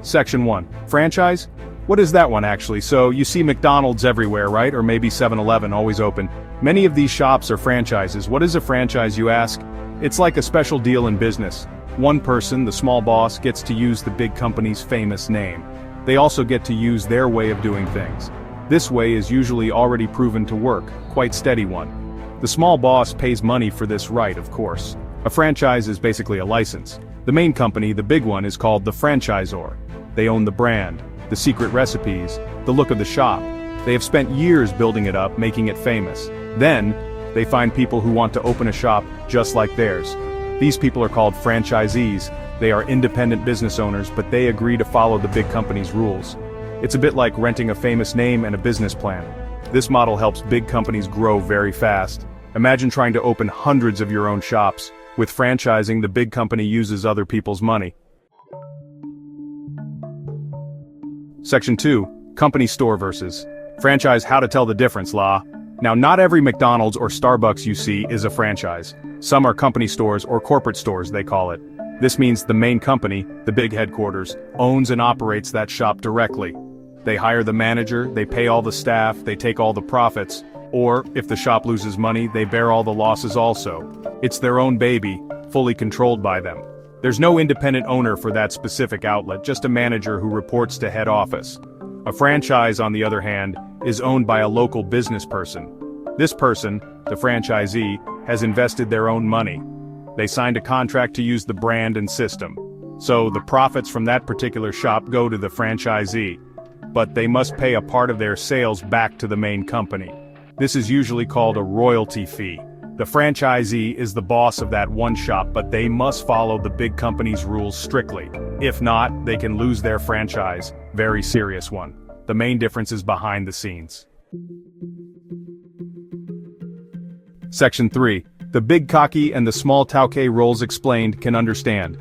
Section 1. Franchise? What is that one actually? So, you see McDonald's everywhere, right? Or maybe 7-Eleven, always open. Many of these shops are franchises. What is a franchise, you ask? It's like a special deal in business. One person, the small boss, gets to use the big company's famous name. They also get to use their way of doing things. This way is usually already proven to work, quite steady one. The small boss pays money for this right, of course. A franchise is basically a license. The main company, the big one, is called the franchisor. They own the brand, the secret recipes, the look of the shop. They have spent years building it up, making it famous. Then, they find people who want to open a shop just like theirs. These people are called franchisees. They are independent business owners, but they agree to follow the big company's rules. It's a bit like renting a famous name and a business plan. This model helps big companies grow very fast. Imagine trying to open hundreds of your own shops. With franchising, the big company uses other people's money. Section 2. Company store versus franchise. How to tell the difference, la. Now, not every McDonald's or Starbucks you see is a franchise. Some are company stores or corporate stores, they call it. This means the main company, the big headquarters, owns and operates that shop directly. They hire the manager, they pay all the staff, they take all the profits, or, if the shop loses money, they bear all the losses also. It's their own baby, fully controlled by them. There's no independent owner for that specific outlet, just a manager who reports to head office. A franchise, on the other hand, is owned by a local business person. This person, the franchisee, has invested their own money. They signed a contract to use the brand and system. So the profits from that particular shop go to the franchisee. But they must pay a part of their sales back to the main company. This is usually called a royalty fee. The franchisee is the boss of that one shop, but they must follow the big company's rules strictly. If not, they can lose their franchise. Very serious one. The main difference is behind the scenes. Section 3. The big cocky and the small tauke roles explained can understand.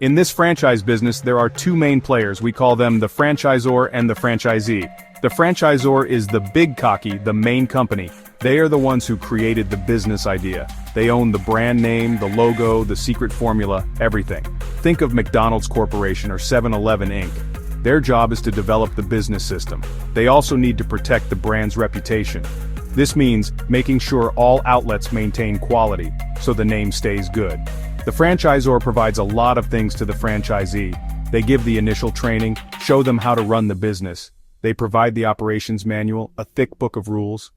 In this franchise business there are two main players. We call them the franchisor and the franchisee. The franchisor is the big cocky, the main company. They are the ones who created the business idea. They own the brand name, the logo, the secret formula, everything. Think of McDonald's Corporation or 7-Eleven Inc. Their job is to develop the business system. They also need to protect the brand's reputation. This means making sure all outlets maintain quality, so the name stays good. The franchisor provides a lot of things to the franchisee. They give the initial training, show them how to run the business. They provide the operations manual, a thick book of rules.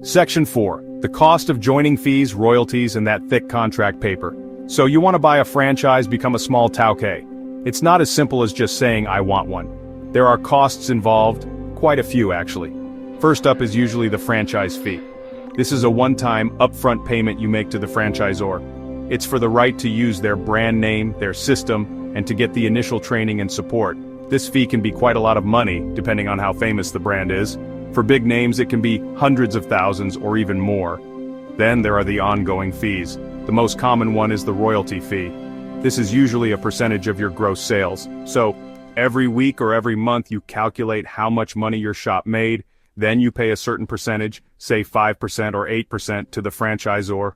Section 4. The cost of joining fees, royalties, and that thick contract paper. So you want to buy a franchise, become a small tauke. It's not as simple as just saying I want one. There are costs involved, quite a few actually. First up is usually the franchise fee. This is a one-time, upfront payment you make to the franchisor. It's for the right to use their brand name, their system, and to get the initial training and support. This fee can be quite a lot of money, depending on how famous the brand is. For big names it can be hundreds of thousands or even more. Then there are the ongoing fees. The most common one is the royalty fee. This is usually a percentage of your gross sales. So, every week or every month you calculate how much money your shop made, then you pay a certain percentage, say 5% or 8% to the franchisor.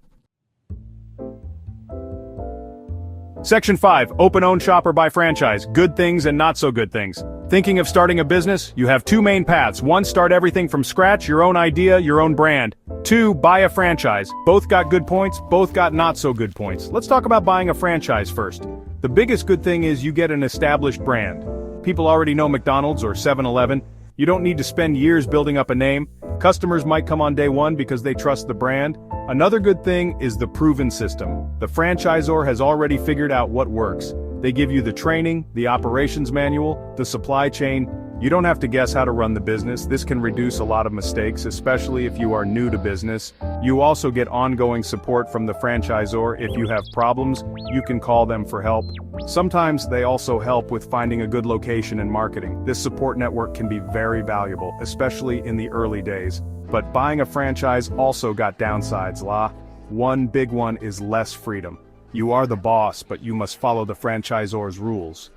Section 5. Open own shop or buy franchise. Good things and not so good things. Thinking of starting a business? You have two main paths. 1. Start everything from scratch, your own idea, your own brand. 2. Buy a franchise. Both got good points, both got not so good points. Let's talk about buying a franchise first. The biggest good thing is you get an established brand. People already know McDonald's or 7-Eleven. You don't need to spend years building up a name. Customers might come on day one because they trust the brand. Another good thing is the proven system. The franchisor has already figured out what works. They give you the training, the operations manual, the supply chain. You don't have to guess how to run the business. This can reduce a lot of mistakes, especially if you are new to business. You also get ongoing support from the franchisor. If you have problems, you can call them for help. Sometimes they also help with finding a good location and marketing. This support network can be very valuable, especially in the early days. But buying a franchise also got downsides, la. One big one is less freedom. You are the boss, but you must follow the franchisor's rules.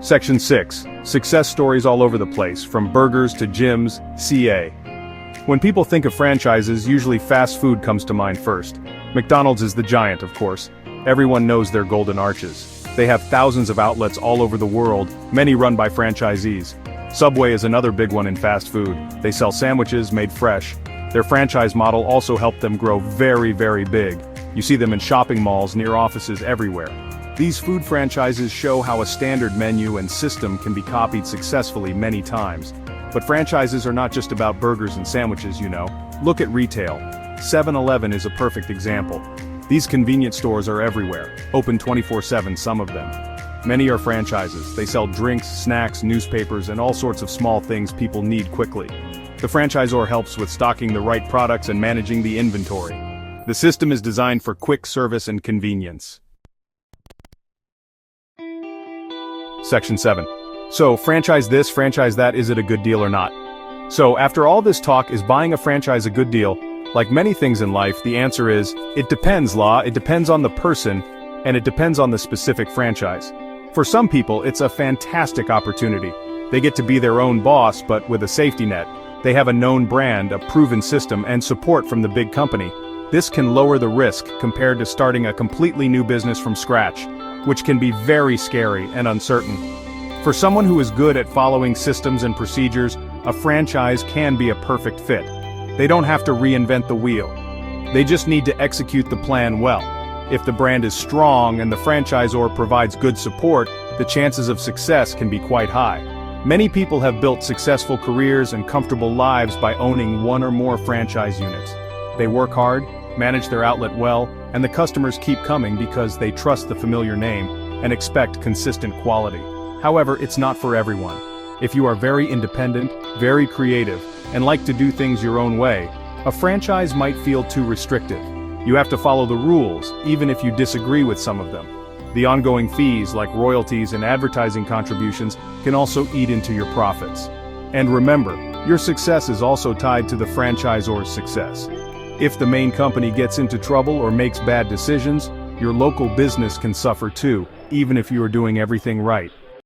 Section 6. Success stories all over the place, from burgers to gyms, CA. When people think of franchises, usually fast food comes to mind first. McDonald's is the giant, of course. Everyone knows their golden arches. They have thousands of outlets all over the world, many run by franchisees. Subway is another big one in fast food. They sell sandwiches made fresh. Their franchise model also helped them grow very, very big. You see them in shopping malls near offices everywhere. These food franchises show how a standard menu and system can be copied successfully many times. But franchises are not just about burgers and sandwiches, you know. Look at retail. 7-Eleven is a perfect example. These convenience stores are everywhere, open 24/7 some of them. Many are franchises. They sell drinks, snacks, newspapers, and all sorts of small things people need quickly. The franchisor helps with stocking the right products and managing the inventory. The system is designed for quick service and convenience. Section 7. So, franchise this, franchise that, is it a good deal or not? So, after all this talk, is buying a franchise a good deal? Like many things in life, the answer is, it depends, It depends on the person, and it depends on the specific franchise. For some people, it's a fantastic opportunity. They get to be their own boss, but with a safety net. They have a known brand, a proven system, and support from the big company. This can lower the risk compared to starting a completely new business from scratch, which can be very scary and uncertain. For someone who is good at following systems and procedures, a franchise can be a perfect fit. They don't have to reinvent the wheel. They just need to execute the plan well. If the brand is strong and the franchisor provides good support, the chances of success can be quite high. Many people have built successful careers and comfortable lives by owning one or more franchise units. They work hard, manage their outlet well, and the customers keep coming because they trust the familiar name and expect consistent quality. However, it's not for everyone. If you are very independent, very creative, and like to do things your own way, a franchise might feel too restrictive. You have to follow the rules, even if you disagree with some of them. The ongoing fees, like royalties and advertising contributions, can also eat into your profits. And remember, your success is also tied to the franchisor's success. If the main company gets into trouble or makes bad decisions, your local business can suffer too, even if you are doing everything right.